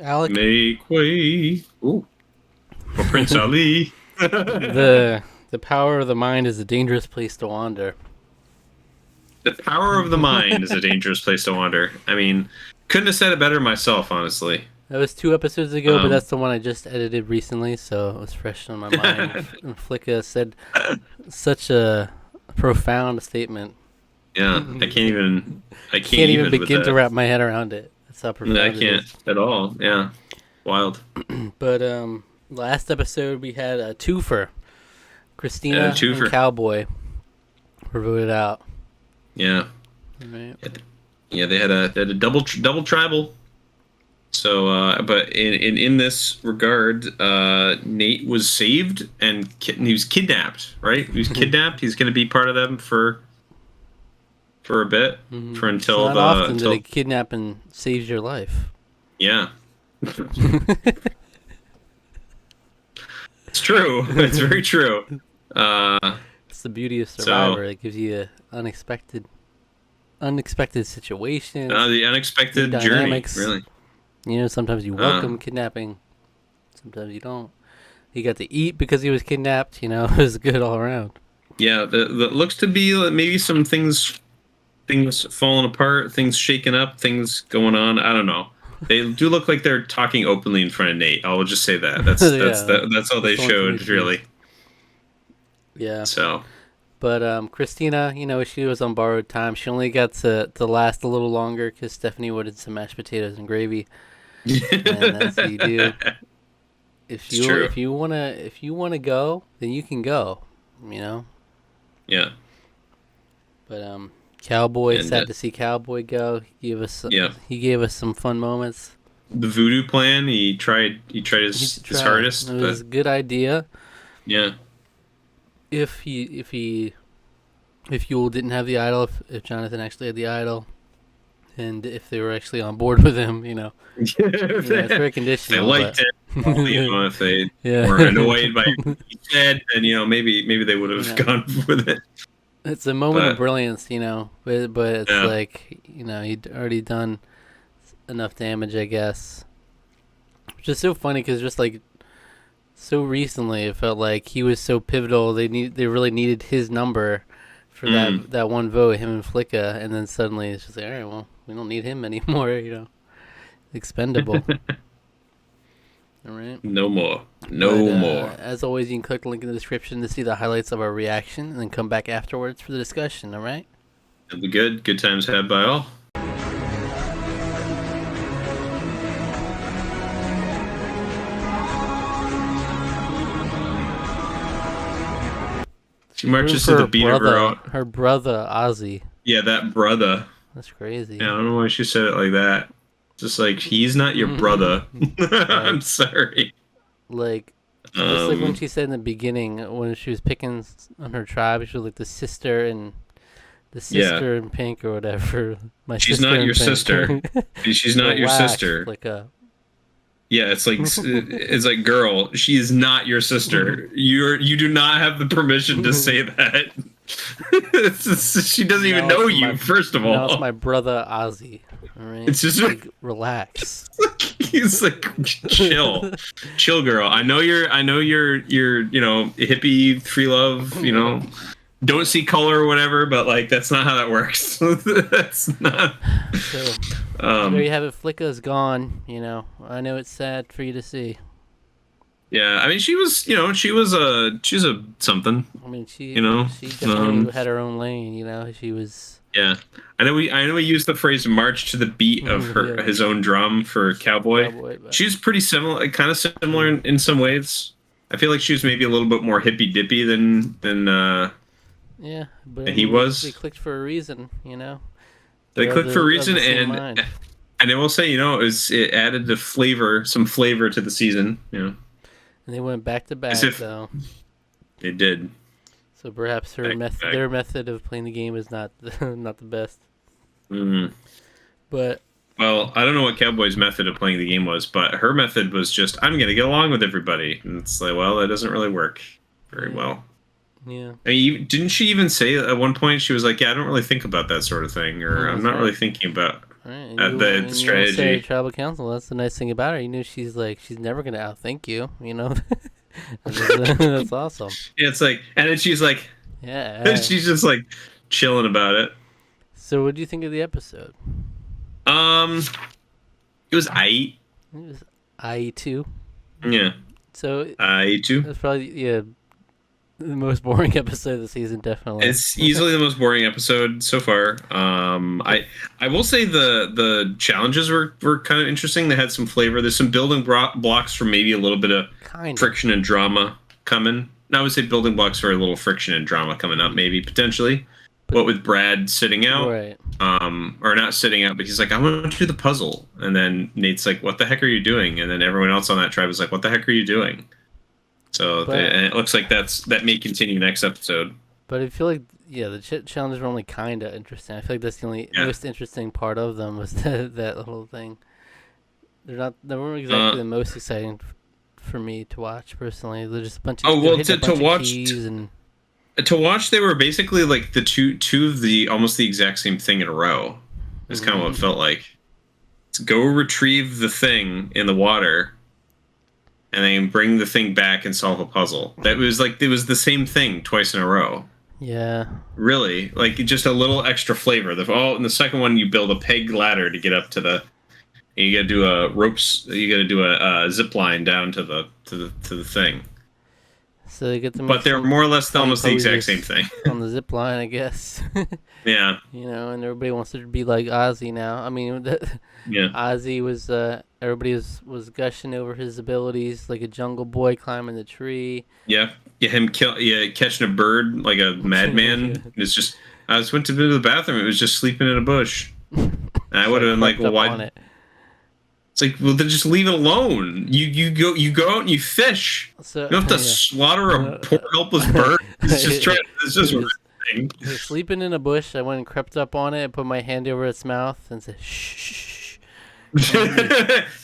Alec, Make way. Ooh. For Prince Ali. the power of the mind is a dangerous place to wander. The power of the mind is a dangerous place to wander. I mean, couldn't have said it better myself, honestly. That was 2 episodes ago, but Um, that's the one I just edited recently, so it was fresh on my mind. And Flicka said such a profound statement. yeah, I can't even. I Can't even with begin to that. wrap my head around it. That's how No, I profound it can't is. at all. Yeah, wild. But last episode we had a twofer. Christina and Twofer. Cowboy were voted out. Yeah, Right. yeah. They had a double tribal. So, but in this regard, Nate was saved and he was kidnapped. Right? He was kidnapped. He's going to be part of them for a bit, for It's until not the often that until a kidnapping saves your life. yeah. It's true. It's very true. It's the beauty of So Survivor. It gives you an unexpected situation, the new unexpected journey, dynamics. really. You know, sometimes you welcome kidnapping, sometimes you don't. He got to eat because he was kidnapped. You know, it was good all around. Yeah, the looks to be maybe some things falling apart, things shaking up, things going on. I don't know. They do look like they're talking openly in front of Nate. I will just say that. That's Yeah, that's all they that's the only thing showed, we see. really. Yeah, So but Christina, you know, she was on borrowed time. She only got to last a little longer because Stephanie wanted some mashed potatoes and gravy, and that's what you do. it's true. If you wanna go, then you can go. You know. Yeah, But Cowboy, and sad to see Cowboy go. yeah, He gave us some fun moments. the voodoo plan. He tried his hardest, It but was a good idea. yeah, If Yule didn't have the idol, if Jonathan actually had the idol, and if they were actually on board with him, you know, it's very if they conditional. liked it. You know, if they were annoyed by what he said, then maybe they would have gone with it. It's a moment of But brilliance, you know, but it's yeah, like, you know, he'd already done enough damage, I guess. Which is so funny because just like so recently, it felt like he was so pivotal. They really needed his number for that one vote, him and Flicka, and then suddenly it's just like, all right, well, we don't need him anymore, you know, expendable. All right. no more, no more. As always, you can click the link in the description to see the highlights of our reaction, and then come back afterwards for the discussion. All right. It'll be good. Good times had by all. She marches to the beat of her own. Her brother Ozzy. Yeah, that brother. That's crazy. Yeah, I don't know why she said it like that. Just like, he's not your brother. I'm sorry. Like, just like when she said in the beginning, when she was picking on her tribe, she was like the sister in pink or whatever. She's not your sister. She's not your sister. Like a. Yeah, it's like, girl, she is not your sister. You do not have the permission to say that. She doesn't even know you. First of all, now it's my brother Ozzy. All right, it's just like, relax. He's like, chill, girl. I know you're hippie, free love. Don't see color or whatever, but like that's not how that works. That's not. So there you have it. Flicka's gone. You know, I know it's sad for you to see. Yeah, I mean, she's a something. I mean, she definitely had her own lane. You know, she was. Yeah, I know. We used the phrase "march to the beat" of his own drum for Cowboy. She's pretty similar, kind of similar in some ways. I feel like she was maybe a little bit more hippy dippy than. Yeah, but he was. They clicked for a reason, you know. They clicked for a reason, and I will say, it added some flavor to the season, And they went back to back, though. They did. So perhaps their method of playing the game is not the best. Mm-hmm. But well, I don't know what Cowboy's method of playing the game was, but her method was just, I'm gonna get along with everybody, and it's like, well, that doesn't really work very well. Yeah. I mean, didn't she even say at one point, she was like, yeah, I don't really think about that sort of thing, or I'm not really thinking about. Right, and at you the and you don't say strategy. tribal council. That's the nice thing about her. You know, she's never gonna outthink you. You know, that's awesome. Yeah, it's like, and then she's like, Yeah. she's just like chilling about it. So, what do you think of the episode? Um, it was I. It was IE two. Yeah, So I too. that's probably the most boring episode of the season, definitely. It's easily the most boring episode so far. I will say the challenges were kind of interesting. They had some flavor. There's some building blocks for maybe a little bit of Kind of. friction and drama coming. I would say building blocks for a little friction and drama coming up, maybe potentially. What with Brad sitting out, Right. or not sitting out, but he's like, I want to do the puzzle, and then Nate's like, what the heck are you doing? And then everyone else on that tribe is like, what the heck are you doing? So and it looks like that may continue next episode. But I feel like the challenges were only kind of interesting. I feel like that's the only most interesting part of them was that little thing. They weren't exactly the most exciting for me to watch personally. They're just a bunch of to watch keys and to watch they were basically like the two of the almost the exact same thing in a row. Is kind of what it felt like. Let's go retrieve the thing in the water, and then bring the thing back and solve a puzzle. That was like it was the same thing twice in a row. yeah. Really, like just a little extra flavor. In the second one, you build a peg ladder to get up to the. And you got to do a ropes. You got to do a zip line down to the thing. So they get to. But they're more or less almost the exact same thing. On the zip line, I guess. Yeah. You know, and everybody wants to be like Ozzy now. I mean, Yeah. Ozzy was everybody was gushing over his abilities, like a jungle boy climbing the tree. Yeah. Him catching a bird like a madman. It's just I just went to the bathroom. It was just sleeping in a bush. And I would have been like, well, why? It's like, well, then just leave it alone. You go out and you fish. So, you don't have to slaughter a poor helpless bird. It's just You're sleeping in a bush. I went and crept up on it and put my hand over its mouth and said, shh.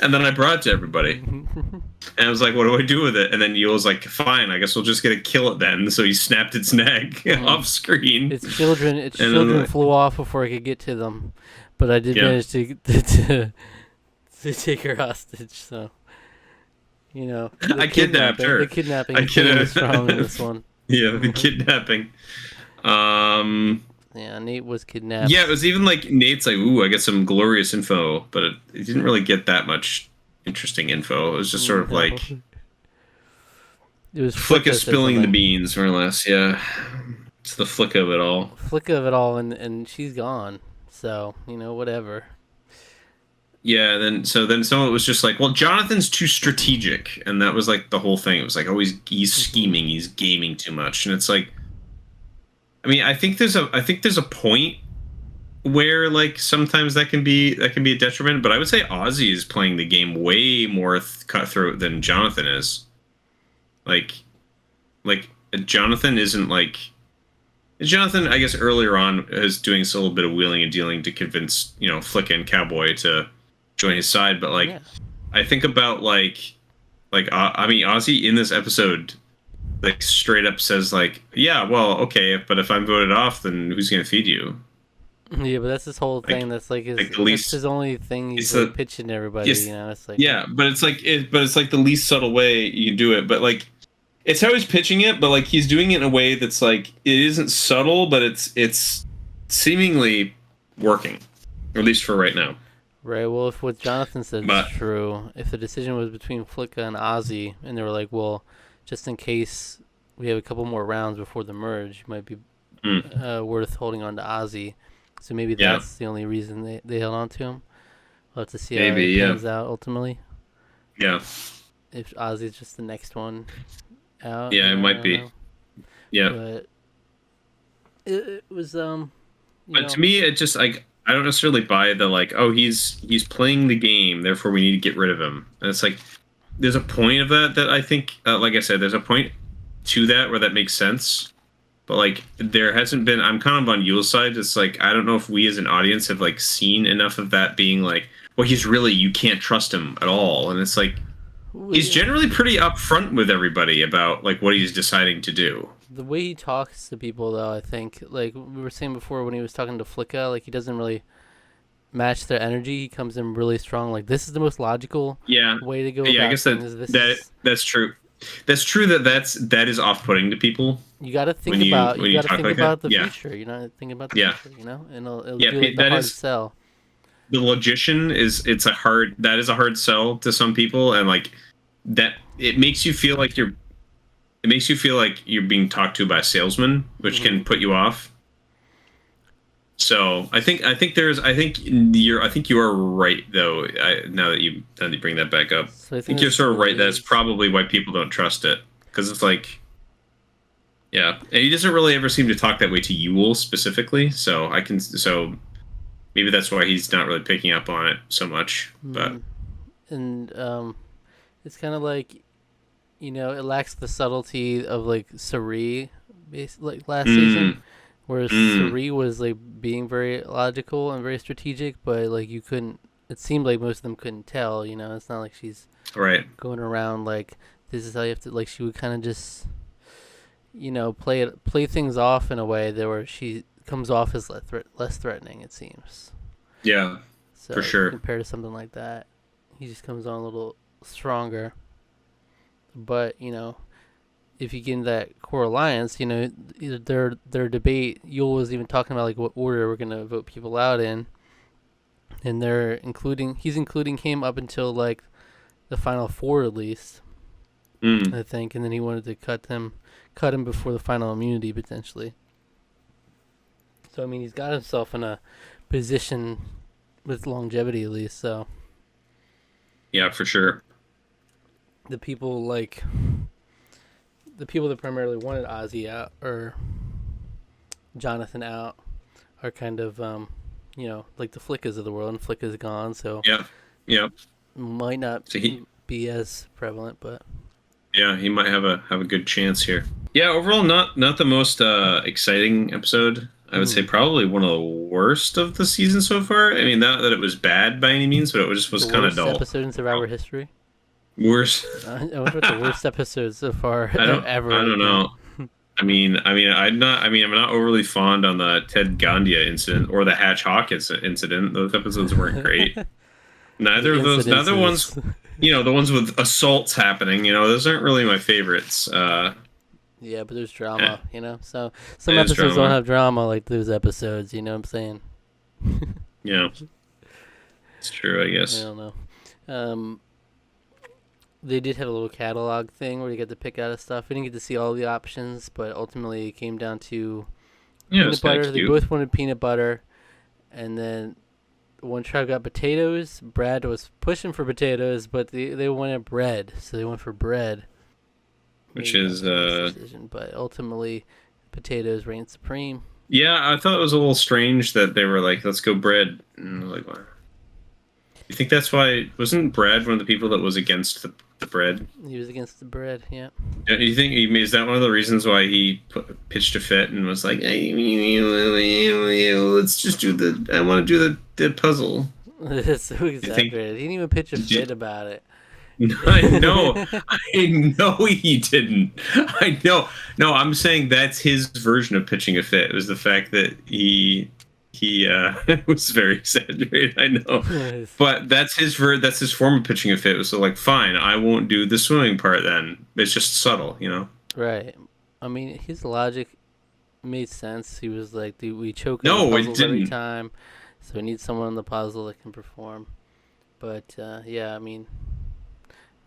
And then I brought it to everybody. And I was like, what do I do with it? And then Yule was like, fine, I guess we'll just get to kill it then. So he snapped its neck off screen. Its children flew off before I could get to them. But I did manage to take her hostage, so you know. I kidnapped her. The kidnapping was strong in this one. Yeah, the kidnapping. Yeah, Nate was kidnapped. Yeah, it was even like Nate's like, ooh, I get some glorious info, but it didn't really get that much interesting info. It was just sort of like it was Flicka spilling the beans, more or less. Yeah, it's the Flicka of it all. Flicka of it all, and she's gone. So you know, whatever. Yeah, then some of it was just like, well, Jonathan's too strategic, and that was like the whole thing. It was like, oh, he's scheming, he's gaming too much, and it's like, I mean, I think there's a point where like sometimes that can be a detriment, but I would say Ozzy is playing the game way more cutthroat than Jonathan is. Like Jonathan isn't like. Jonathan, I guess earlier on, is doing a little bit of wheeling and dealing to convince Flicka and Cowboy to join his side, but I think about I mean Ozzy in this episode like straight up says like, yeah, well, okay, but if I'm voted off, then who's gonna feed you? Yeah, but that's his whole thing. That's like that's his only thing he's pitching to everybody. It's like but it's like the least subtle way you can do it. But like, it's how he's pitching it, but like he's doing it in a way that's like it isn't subtle, but it's seemingly working, or at least for right now. Right. Well, if what Jonathan said is true, if the decision was between Flicka and Ozzy, and they were like, well, just in case we have a couple more rounds before the merge, it might be worth holding on to Ozzy. So maybe that's the only reason they held on to him. We'll have to see how it pans out ultimately. Yeah. If Ozzy's just the next one out. Yeah, it might be. Know. Yeah. But it was But to me, it just like I don't necessarily buy the like, oh, he's playing the game, therefore we need to get rid of him. And it's like there's a point of that I think, like I said, there's a point to that where that makes sense. But like there hasn't been. I'm kind of on Yule's side. It's like I don't know if we as an audience have like seen enough of that being like, well, you can't trust him at all. And it's like he's generally pretty upfront with everybody about like what he's deciding to do. The way he talks to people, though, I think, like we were saying before when he was talking to Flicka, like he doesn't really match their energy. He comes in really strong. Like, this is the most logical Yeah, way to go yeah. I about guess that things. This that is that's true. That's true. That is off-putting to people you got to think when you about. You when you got to talk think like that. about the Yeah, future. You know, think about the yeah, future. You know, and it'll yeah. do like the That hardest is sell. the logician is that is a hard sell to some people, and like that it makes you feel like you're being talked to by a salesman, which Hmm. can put you off. So I think you are right though. Now that you bring that back up, So I I think think you're this is sort of what it right. That's is. probably why people don't trust it, because it's like, yeah, and he doesn't really ever seem to talk that way to Yule specifically. So maybe that's why he's not really picking up on it so much. But Mm. And it's kind of like, it lacks the subtlety of like Sari, like last season, mm, whereas mm, Sari was like being very logical and very strategic, but like you couldn't. It seemed like most of them couldn't tell. It's not like she's right, going around like this is how you have to. Like she would kind of just play things off in a way that where she comes off as less threatening. It seems. yeah, for So sure. compared to something like that, he just comes on a little stronger. But if you get in that core alliance, their debate, Yule was even talking about like what order we're gonna vote people out in, and he's including him up until like the final four at least, Mm, I think, and then he wanted to cut him before the final immunity potentially. So I mean, he's got himself in a position with longevity at least. So yeah, for sure. the people like the people that primarily wanted Ozzy out or Jonathan out are kind of like the Flickas of the world, and Flicka's gone, so Yeah, yeah. might not So he, be as prevalent, but yeah, he might have a good chance here. Yeah, overall, not the most exciting episode. I would say mm, probably one of the worst of the season so far. I mean, not that it was bad by any means, but it just was the kind of worst dull. episode in Survivor history. Worse. I wonder what the worst episode so far I ever has don't been. know. I'm not overly fond on the Ted Gandia incident or the Hatch Hawkins incident. Those episodes weren't great. The Neither ones, incidences. the ones with assaults happening, those aren't really my favorites. Yeah, but there's Eh, drama, So some there's episodes don't drama. have drama like those episodes, you know what I'm saying? Yeah, it's true, I I guess. don't know. Um, they did have a little catalog thing where you get to pick out of stuff. We didn't get to see all the options, but ultimately it came down to Yeah, peanut it's kind butter. of They cute. both wanted peanut butter, and then one tribe got potatoes. Brad was pushing for potatoes, but they wanted bread, so they went for bread. Which Maybe not is the best decision, but ultimately, potatoes reigned supreme. yeah, I thought it was a little strange that they were like, let's go bread. And I'm like, what? You think that's why wasn't Brad one of the people that was against the bread? He was against the bread, yeah. You think is that one of the reasons why he pitched a fit and was like, hey, let's just do I want to do the puzzle. It's so You think? exaggerated. He didn't even pitch a fit about it. I know, I know he didn't. I know. No, I'm saying that's his version of pitching a fit. It was the fact that he was very exaggerated. I know, but that's his form of pitching a fit. It was so like, fine, I won't do the swimming part then. It's just subtle. Right. I mean, his logic made sense. He was like, dude, we choke on the No, it puzzles every didn't. time, so we need someone on the puzzle that can perform. But yeah, I mean,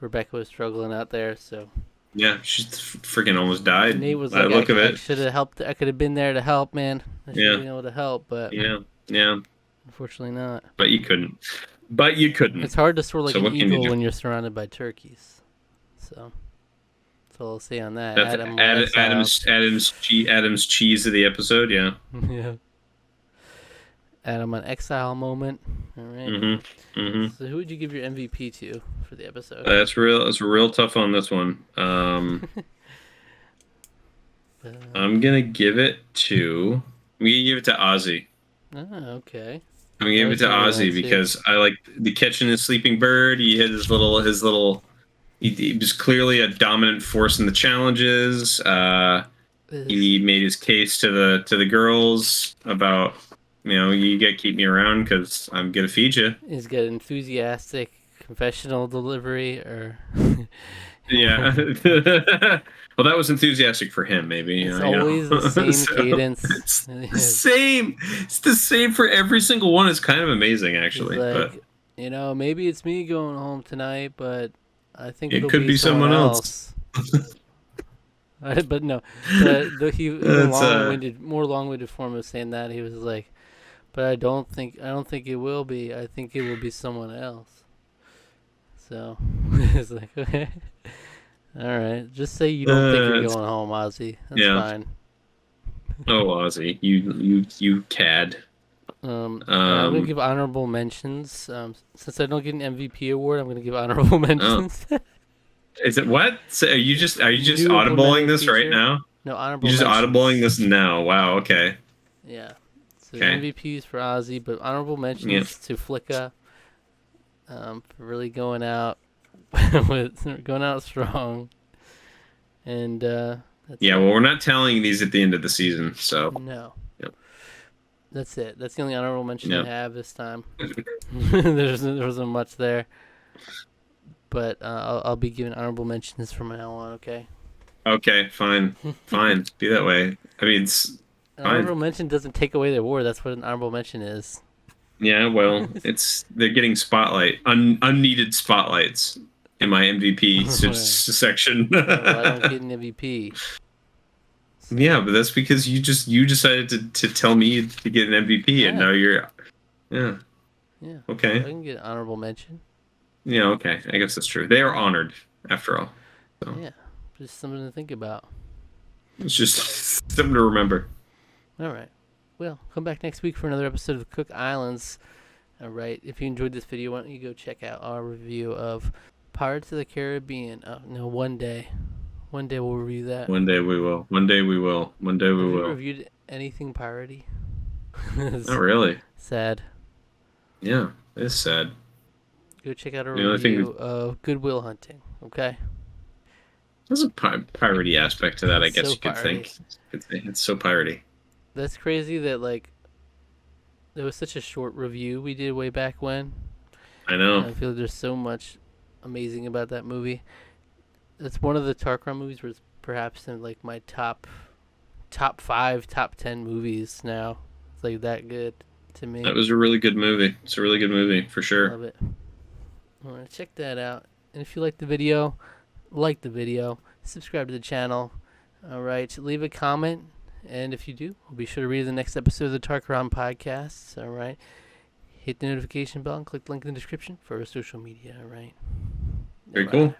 Rebecca was struggling out there, so Yeah, she freaking almost died. Nate was By the like, look of I it. should have helped. I could have been there to help, man. I should have Yeah, been able to help, but yeah, yeah. unfortunately not. But you couldn't. But you couldn't. It's hard to soar like So an what can you eagle do? when you're surrounded by turkeys. So that's all I'll say on that. That's Adam on exile. Adam's cheese of the episode. Yeah. Yeah. Adam on exile moment. All right. Mm-hmm. Mm-hmm. So who would you give your MVP to for the episode? That's real. That's real tough on this one. I'm gonna give it to. I'm gonna give it to Ozzy. Okay. I'm gonna give it to That was a good Ozzy one, too. because I like the catching the sleeping bird. He had his little. He was clearly a dominant force in the challenges. He made his case to the girls about You got to keep me around because I'm gonna feed you. He's got enthusiastic confessional delivery, or Yeah. Well, that was enthusiastic for him, maybe. it's always the same So cadence. it's the same. It's the same for every single one. It's kind of amazing, He's actually. But like, maybe it's me going home tonight, but I think it it'll could be be someone someone else. else. But no, he even It's more long-winded form of saying that, he was like, but I don't think it will be. I think it will be someone else. So it's like, okay, all right, just say you don't think you're it's going home, Ozzy. That's yeah. fine. Oh, Ozzy, you cad. And I'm gonna Um. give honorable mentions. Since I don't get an MVP award, I'm gonna give honorable Oh, mentions. is it what? So are you just New audibling implemented this right feature. now? No, You honorable just audibling mentions. this now? Wow. Okay. Yeah. So Okay. MVPs for Ozzy, but honorable Yeah. mentions to Flicka, for really going out going out strong, and that's Yeah. it. Well, we're not tallying these at the end of the season, so. No, Yep. that's it. That's the only honorable mention I Yep. have this time. There wasn't much there, but I'll be giving honorable mentions from now on. Okay. Okay. Fine. Fine. Be that way. I mean, it's An fine. honorable mention doesn't take away the award. That's what an honorable mention is. Yeah. Well, they're getting unneeded spotlights in my MVP section. Well, I don't get an MVP. So, Yeah, but that's because you decided to tell me to get an MVP, and yeah, now you're. Yeah. yeah. So I Okay. can get an honorable mention. Yeah. Okay. I guess that's true. They are honored, after all. So Yeah, just something to think about. it's just something to remember. All right. Well, come back next week for another episode of Cook Islands. All right. If you enjoyed this video, why don't you go check out our review of Pirates of the Caribbean? Oh, no, one day. One day we'll review that. One day we will. One day we will. One day we Have you will. reviewed anything piratey? Not really. Sad. Yeah, it's sad. Go check out a The only thing review of Goodwill Hunting. Okay. there's a piratey aspect to that. I It's guess so you could think. piratey. It's so piratey. That's crazy that there was such a short review we did way back when. I And know. I feel like there's so much amazing about that movie. It's one of the Tarqaron movies where it's perhaps in my top 5, top 10 movies now. It's that good to me. That was a really good movie. It's a really good movie for sure. Love it. All right, check that out. And if you like the video, subscribe to the channel. All right, leave a comment. And if you do, we'll be sure to read the next episode of the Tarqaron podcast. All right. Hit the notification bell and click the link in the description for our social media. All right. Very Bye-bye. cool.